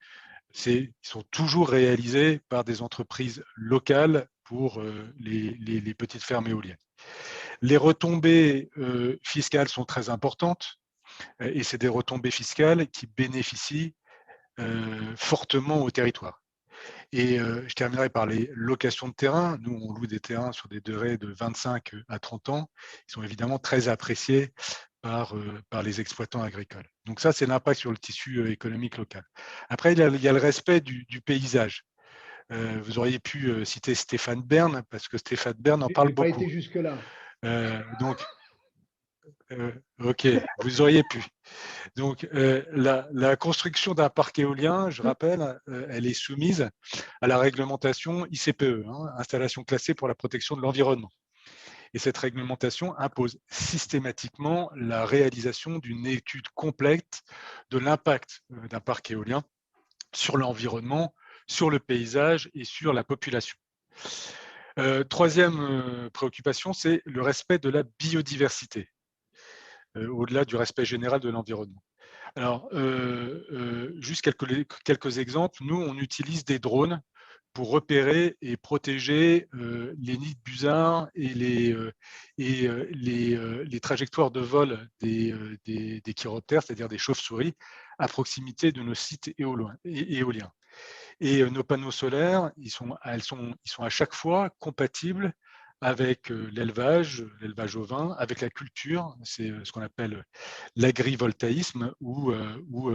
ils sont toujours réalisés par des entreprises locales pour les petites fermes éoliennes. Les retombées fiscales sont très importantes et c'est des retombées fiscales qui bénéficient fortement au territoire. Et je terminerai par les locations de terrain. Nous, on loue des terrains sur des durées de 25 à 30 ans. Ils sont évidemment très appréciés par les exploitants agricoles. Donc ça, c'est l'impact sur le tissu économique local. Après, il y a le respect du paysage. Vous auriez pu citer Stéphane Bern, parce que Stéphane Bern en parle beaucoup. Je n'ai pas été jusque-là. Ok, vous auriez pu. Donc, la construction d'un parc éolien, je rappelle, elle est soumise à la réglementation ICPE, installation classée pour la protection de l'environnement. Et cette réglementation impose systématiquement la réalisation d'une étude complète de l'impact d'un parc éolien sur l'environnement, sur le paysage et sur la population. Troisième préoccupation, c'est le respect de la biodiversité, au-delà du respect général de l'environnement. Alors, juste quelques exemples. Nous, on utilise des drones pour repérer et protéger les nids de busards et les trajectoires de vol des chiroptères, c'est-à-dire des chauves-souris, à proximité de nos sites éoliens. Et nos panneaux solaires, ils sont à chaque fois compatibles avec l'élevage ovin, avec la culture, c'est ce qu'on appelle l'agrivoltaïsme ou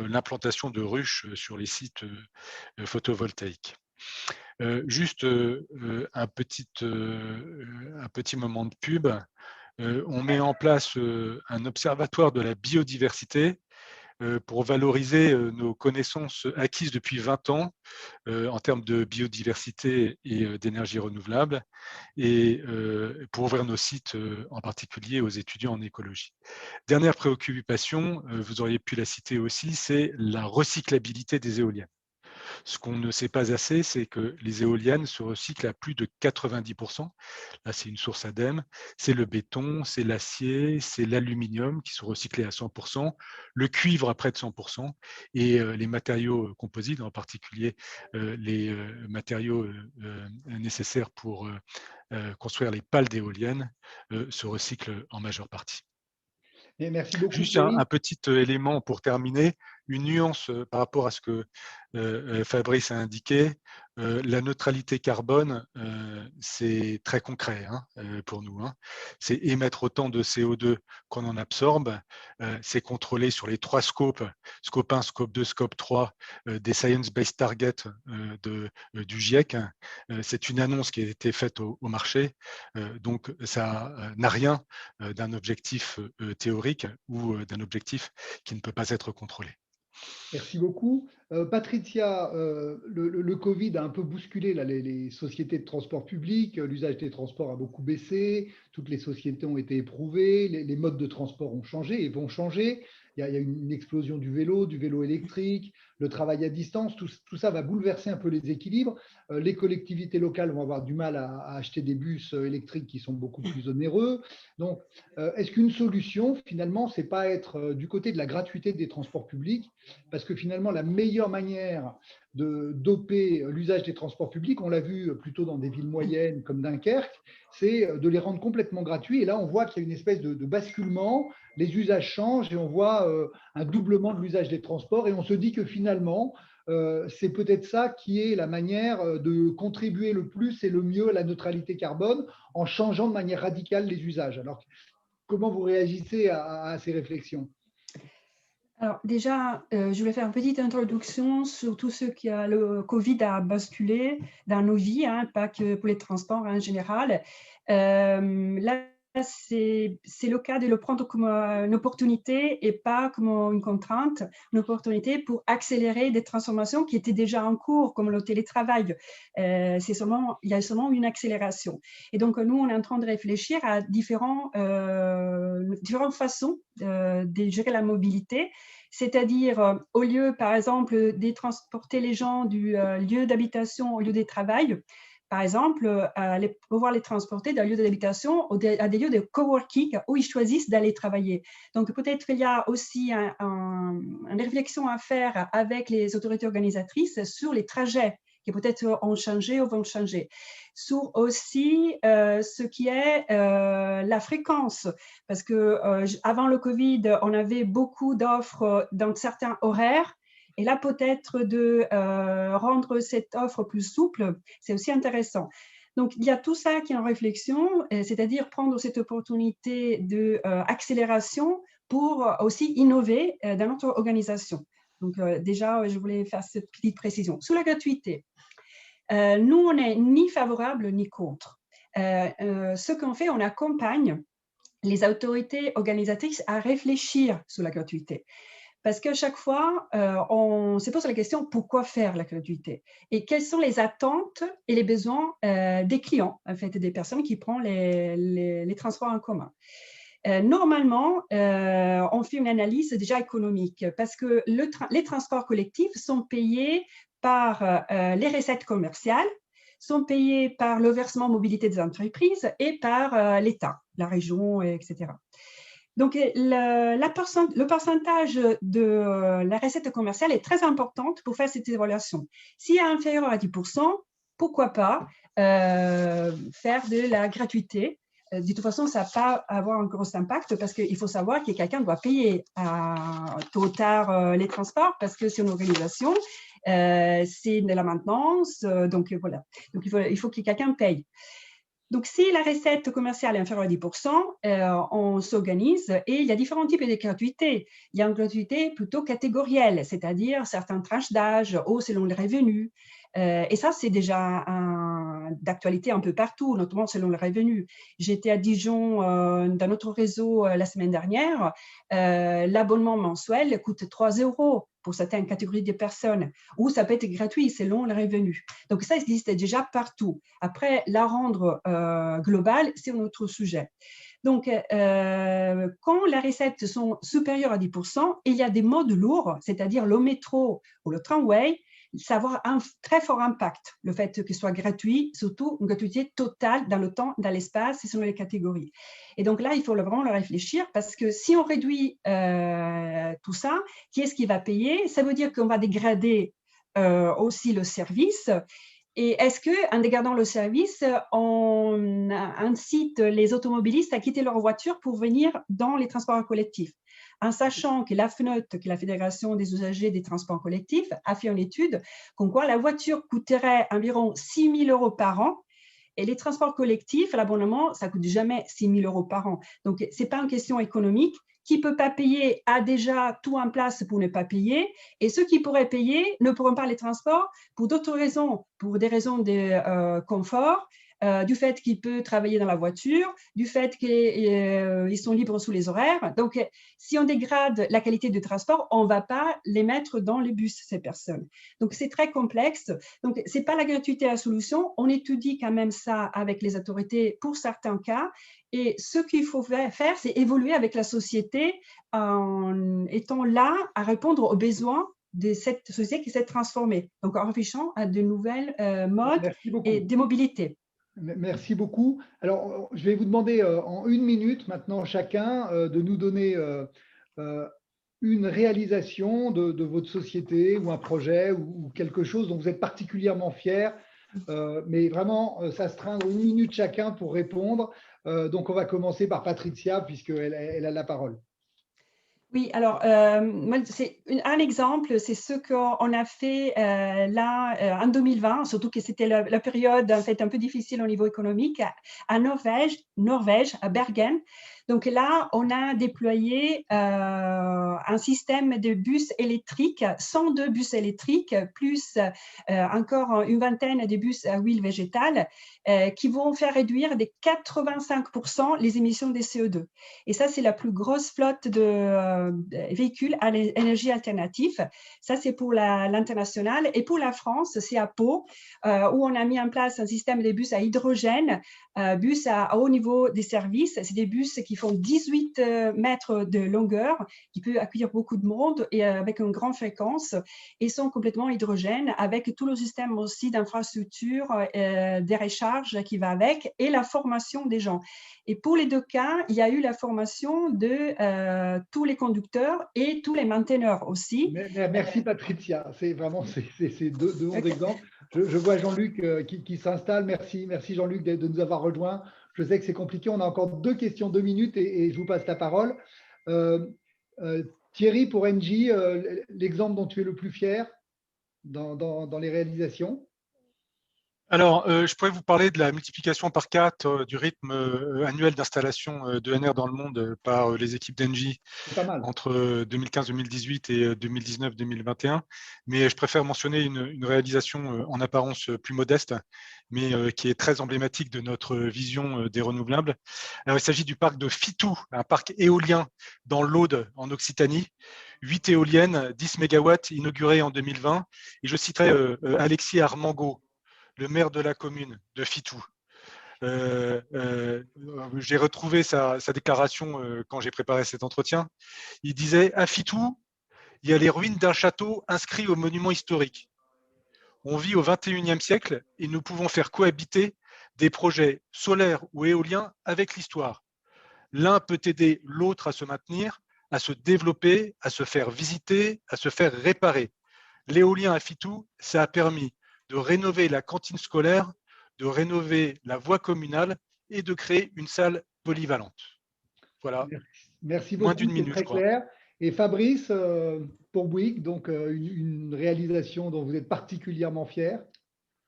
l'implantation de ruches sur les sites photovoltaïques. Juste un petit moment de pub. On met en place un observatoire de la biodiversité pour valoriser nos connaissances acquises depuis 20 ans en termes de biodiversité et d'énergie renouvelable, et pour ouvrir nos sites en particulier aux étudiants en écologie. Dernière préoccupation, vous auriez pu la citer aussi, c'est la recyclabilité des éoliennes. Ce qu'on ne sait pas assez, c'est que les éoliennes se recyclent à plus de 90%. Là, c'est une source ADEME. C'est le béton, c'est l'acier, c'est l'aluminium qui sont recyclés à 100%, le cuivre à près de 100%, et les matériaux composites, en particulier les matériaux nécessaires pour construire les pales d'éoliennes, se recyclent en majeure partie. Et merci beaucoup. Juste un petit élément pour terminer, une nuance par rapport à ce que Fabrice a indiqué. La neutralité carbone, c'est très concret pour nous. C'est émettre autant de CO2 qu'on en absorbe. C'est contrôlé sur les 3 scopes, scope 1, scope 2, scope 3, des Science-Based Targets du GIEC. C'est une annonce qui a été faite au marché. Donc, ça n'a rien d'un objectif théorique ou d'un objectif qui ne peut pas être contrôlé. Merci beaucoup. Patricia, le Covid a un peu bousculé les sociétés de transport public. L'usage des transports a beaucoup baissé. Toutes les sociétés ont été éprouvées. Les modes de transport ont changé et vont changer. Il y a une explosion du vélo électrique, le travail à distance. Tout ça va bouleverser un peu les équilibres. Les collectivités locales vont avoir du mal à acheter des bus électriques qui sont beaucoup plus onéreux. Donc, est-ce qu'une solution, finalement, c'est pas être du côté de la gratuité des transports publics? Parce que finalement, la meilleure manière de doper l'usage des transports publics, on l'a vu plutôt dans des villes moyennes comme Dunkerque, c'est de les rendre complètement gratuits. Et là, on voit qu'il y a une espèce de basculement, les usages changent et on voit un doublement de l'usage des transports. Et on se dit que finalement, c'est peut-être ça qui est la manière de contribuer le plus et le mieux à la neutralité carbone en changeant de manière radicale les usages. Alors, comment vous réagissez à ces réflexions ? Alors déjà, je voulais faire une petite introduction sur tout ce que le Covid a basculé dans nos vies, pas que pour les transports en général. Là, c'est le cas de le prendre comme une opportunité et pas comme une contrainte, une opportunité pour accélérer des transformations qui étaient déjà en cours, comme le télétravail. Il y a seulement une accélération. Et donc, nous, on est en train de réfléchir à différentes façons de gérer la mobilité. C'est-à-dire, au lieu, par exemple, de transporter les gens du lieu d'habitation au lieu de travail, par exemple, pouvoir les transporter d'un lieu d'habitation à des lieux de coworking où ils choisissent d'aller travailler. Donc, peut-être qu'il y a aussi une réflexion à faire avec les autorités organisatrices sur les trajets qui peut-être ont changé ou vont changer. Sur aussi ce qui est la fréquence, parce que avant le Covid, on avait beaucoup d'offres dans certains horaires. Et là, peut-être de rendre cette offre plus souple, c'est aussi intéressant. Donc, il y a tout ça qui est en réflexion, c'est-à-dire prendre cette opportunité d'accélération pour aussi innover dans notre organisation. Donc, déjà, je voulais faire cette petite précision. Sur la gratuité, Nous, on n'est ni favorable ni contre. Ce qu'on fait, on accompagne les autorités organisatrices à réfléchir sur la gratuité. Parce qu'à chaque fois, on se pose la question pourquoi faire la gratuité et quelles sont les attentes et les besoins des clients, en fait, des personnes qui prennent les transports en commun. Normalement, on fait une analyse déjà économique parce que les transports collectifs sont payés par les recettes commerciales, sont payés par le versement mobilité des entreprises et par l'État, la région, etc. Donc, le pourcentage de la recette commerciale est très importante pour faire cette évaluation. S'il est inférieur à 10%, pourquoi pas faire de la gratuité. De toute façon, ça ne va pas avoir un gros impact parce qu'il faut savoir que quelqu'un doit payer tôt ou tard les transports parce que c'est une organisation, c'est de la maintenance, donc voilà. Donc, il faut que quelqu'un paye. Donc, si la recette commerciale est inférieure à 10%, on s'organise et il y a différents types de gratuité. Il y a une gratuité plutôt catégorielle, c'est-à-dire certaines tranches d'âge ou selon les revenus. Et ça, c'est déjà d'actualité un peu partout, notamment selon les revenus. J'étais à Dijon dans notre réseau la semaine dernière. L'abonnement mensuel coûte 3 € pour certaines catégories de personnes, ou ça peut être gratuit selon les revenus. Donc, ça existe déjà partout. Après, la rendre globale, c'est un autre sujet. Donc, quand les recettes sont supérieures à 10%, il y a des modes lourds, c'est-à-dire le métro ou le tramway, ça va avoir un très fort impact, le fait qu'il soit gratuit, surtout une gratuité totale dans le temps, dans l'espace et selon les catégories. Et donc là, il faut vraiment le réfléchir parce que si on réduit tout ça, qui est-ce qui va payer? Ça veut dire qu'on va dégrader aussi le service. Et est-ce qu'en dégradant le service, on incite les automobilistes à quitter leur voiture pour venir dans les transports collectifs? En sachant que la FNUT, qui est la Fédération des usagers des transports collectifs, a fait une étude comme quoi la voiture coûterait environ 6 000 € par an. Et les transports collectifs, l'abonnement, ça ne coûte jamais 6 000 € par an. Donc, ce n'est pas une question économique. Qui ne peut pas payer a déjà tout en place pour ne pas payer. Et ceux qui pourraient payer ne pourront pas les transports pour d'autres raisons, pour des raisons de confort, du fait qu'ils peuvent travailler dans la voiture, du fait qu'ils sont libres sous les horaires. Donc, si on dégrade la qualité du transport, on ne va pas les mettre dans les bus, ces personnes. Donc, c'est très complexe. Donc, ce n'est pas la gratuité la solution. On étudie quand même ça avec les autorités pour certains cas. Et ce qu'il faut faire, c'est évoluer avec la société en étant là à répondre aux besoins de cette société qui s'est transformée. Donc, en réfléchissant à de nouvelles modes et des mobilités. Merci beaucoup. Alors, je vais vous demander en 1 minute maintenant chacun de nous donner une réalisation de votre société ou un projet ou quelque chose dont vous êtes particulièrement fier. Mais vraiment, s'astreindre 1 minute chacun pour répondre. Donc, on va commencer par Patricia puisqu'elle a la parole. Oui, alors, c'est un exemple, c'est ce qu'on a fait là en 2020, surtout que c'était la période en fait un peu difficile au niveau économique, à Norvège, à Bergen. Donc là, on a déployé un système de bus électriques, 102 bus électriques, plus encore une vingtaine de bus à huile végétale, qui vont faire réduire de 85% les émissions de CO2. Et ça, c'est la plus grosse flotte de véhicules à l'énergie alternative. Ça, c'est pour l'international. Et pour la France, c'est à Pau, où on a mis en place un système de bus à hydrogène, bus à haut niveau des services. C'est des bus qui font 18 mètres de longueur, qui peuvent accueillir beaucoup de monde et avec une grande fréquence, et sont complètement hydrogène, avec tout le système aussi d'infrastructure, des recharges qui va avec, et la formation des gens. Et pour les deux cas, il y a eu la formation de tous les conducteurs et tous les mainteneurs aussi. Merci Patricia, c'est vraiment ces deux bons exemples. Je vois Jean-Luc qui s'installe. Merci Jean-Luc de nous avoir rejoints. Je sais que c'est compliqué, on a encore 2 questions, 2 minutes et je vous passe la parole. Thierry, pour Engie, l'exemple dont tu es le plus fier dans les réalisations? Alors, je pourrais vous parler de la multiplication par 4 du rythme annuel d'installation d'ENR dans le monde par les équipes d'Engie C'est pas mal. entre 2015-2018 et 2019-2021. Mais je préfère mentionner une réalisation en apparence plus modeste, mais qui est très emblématique de notre vision des renouvelables. Alors, il s'agit du parc de Fitou, un parc éolien dans l'Aude, en Occitanie. 8 éoliennes, 10 mégawatts, inaugurées en 2020. Et je citerai Alexis Armango, le maire de la commune de Fitou. J'ai retrouvé sa déclaration quand j'ai préparé cet entretien. Il disait « À Fitou, il y a les ruines d'un château inscrit au monument historique. On vit au XXIe siècle et nous pouvons faire cohabiter des projets solaires ou éoliens avec l'histoire. L'un peut aider l'autre à se maintenir, à se développer, à se faire visiter, à se faire réparer. L'éolien à Fitou, ça a permis de rénover la cantine scolaire, de rénover la voie communale et de créer une salle polyvalente. » Voilà. Merci Moins beaucoup, d'une c'est minute, très je crois. clair. Et Fabrice, pour Bouygues, donc une réalisation dont vous êtes particulièrement fier.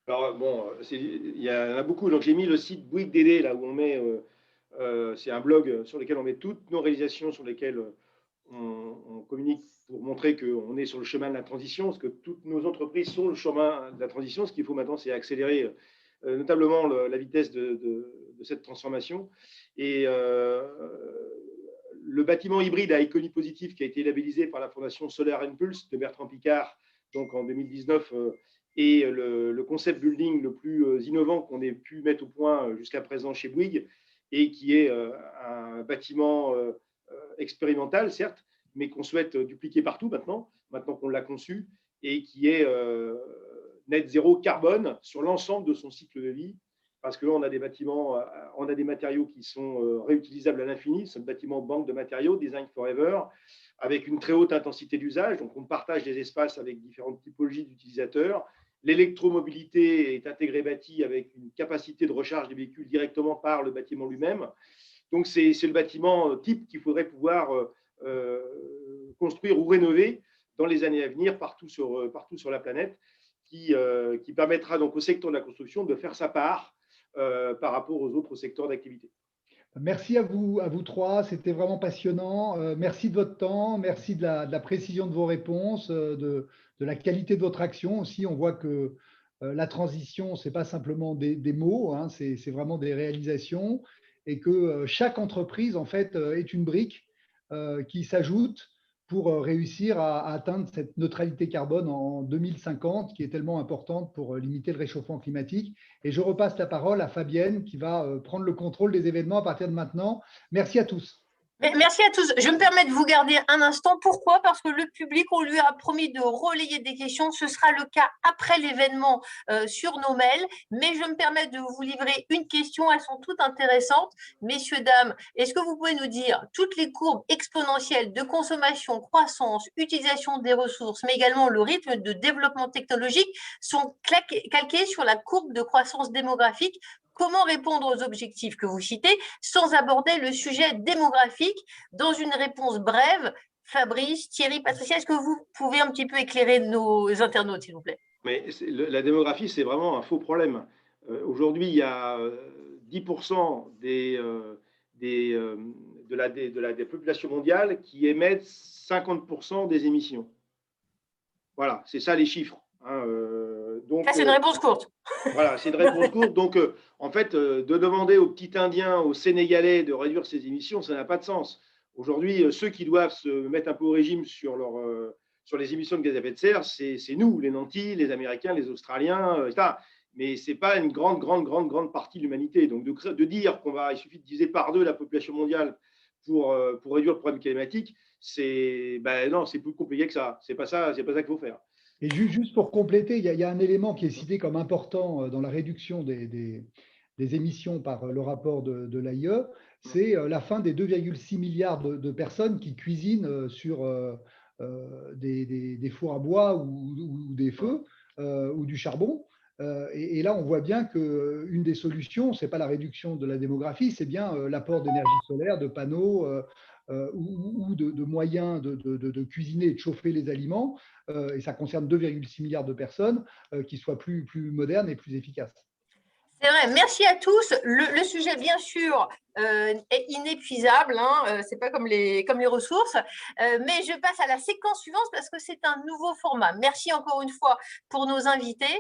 Alors, bon, il y en a beaucoup. Donc, j'ai mis le site Bouygues DD, là où on met, c'est un blog sur lequel on met toutes nos réalisations, sur lesquelles on communique pour montrer qu'on est sur le chemin de la transition, parce que toutes nos entreprises sont le chemin de la transition. Ce qu'il faut maintenant, c'est accélérer notablement la vitesse de cette transformation. Et le bâtiment hybride à économie positive qui a été labellisé par la Fondation Solar Impulse de Bertrand Piccard, donc en 2019, est le concept building le plus innovant qu'on ait pu mettre au point jusqu'à présent chez Bouygues, et qui est un bâtiment expérimental, certes, mais qu'on souhaite dupliquer partout maintenant qu'on l'a conçu, et qui est net zéro carbone sur l'ensemble de son cycle de vie, parce que là, on a des bâtiments, on a des matériaux qui sont réutilisables à l'infini. C'est un bâtiment banque de matériaux, design forever, avec une très haute intensité d'usage. Donc, on partage des espaces avec différentes typologies d'utilisateurs. L'électromobilité est intégrée bâtie avec une capacité de recharge des véhicules directement par le bâtiment lui-même. Donc, c'est le bâtiment type qu'il faudrait pouvoir construire ou rénover dans les années à venir partout sur la planète, qui permettra donc au secteur de la construction de faire sa part par rapport aux autres secteurs d'activité. Merci à vous trois, c'était vraiment passionnant. Merci de votre temps, merci de la précision de vos réponses, de la qualité de votre action aussi. On voit que la transition, ce n'est pas simplement des mots, hein, c'est vraiment des réalisations, et que chaque entreprise, en fait, est une brique qui s'ajoute pour réussir à atteindre cette neutralité carbone en 2050, qui est tellement importante pour limiter le réchauffement climatique. Et je repasse la parole à Fabienne, qui va prendre le contrôle des événements à partir de maintenant. Merci à tous. Merci à tous. Je me permets de vous garder un instant. Pourquoi? Parce que le public, on lui a promis de relayer des questions. Ce sera le cas après l'événement sur nos mails. Mais je me permets de vous livrer une question. Elles sont toutes intéressantes. Messieurs, dames, est-ce que vous pouvez nous dire toutes les courbes exponentielles de consommation, croissance, utilisation des ressources, mais également le rythme de développement technologique sont calquées sur la courbe de croissance démographique? Comment répondre aux objectifs que vous citez sans aborder le sujet démographique dans une réponse brève? Fabrice, Thierry, Patricia, est-ce que vous pouvez un petit peu éclairer nos internautes, s'il vous plaît? Mais la démographie, c'est vraiment un faux problème. Aujourd'hui, il y a 10% des populations mondiales qui émettent 50% des émissions. Voilà, c'est ça les chiffres. Hein, donc, ça, c'est une réponse courte. Voilà, c'est une réponse courte. Donc, en fait, de demander aux petits Indiens, aux Sénégalais de réduire ses émissions, ça n'a pas de sens. Aujourd'hui, ceux qui doivent se mettre un peu au régime sur les émissions de gaz à effet de serre, c'est nous, les nantis, les Américains, les Australiens, etc. Mais ce n'est pas une grande partie de l'humanité. Donc, de dire qu'il suffit de diviser par 2 la population mondiale pour réduire le problème climatique, non, c'est plus compliqué que ça. C'est pas ça qu'il faut faire. Et juste pour compléter, il y a un élément qui est cité comme important dans la réduction des émissions par le rapport de l'AIE, c'est la fin des 2,6 milliards de personnes qui cuisinent sur des fours à bois ou des feux ou du charbon. Et là, on voit bien qu'une des solutions, ce n'est pas la réduction de la démographie, c'est bien l'apport d'énergie solaire, de panneaux ou de moyens de cuisiner et de chauffer les aliments. Et ça concerne 2,6 milliards de personnes qui soient plus modernes et plus efficaces. C'est vrai, merci à tous. Le sujet, bien sûr, est inépuisable, hein, c'est pas comme les ressources, mais je passe à la séquence suivante parce que c'est un nouveau format. Merci encore une fois pour nos invités.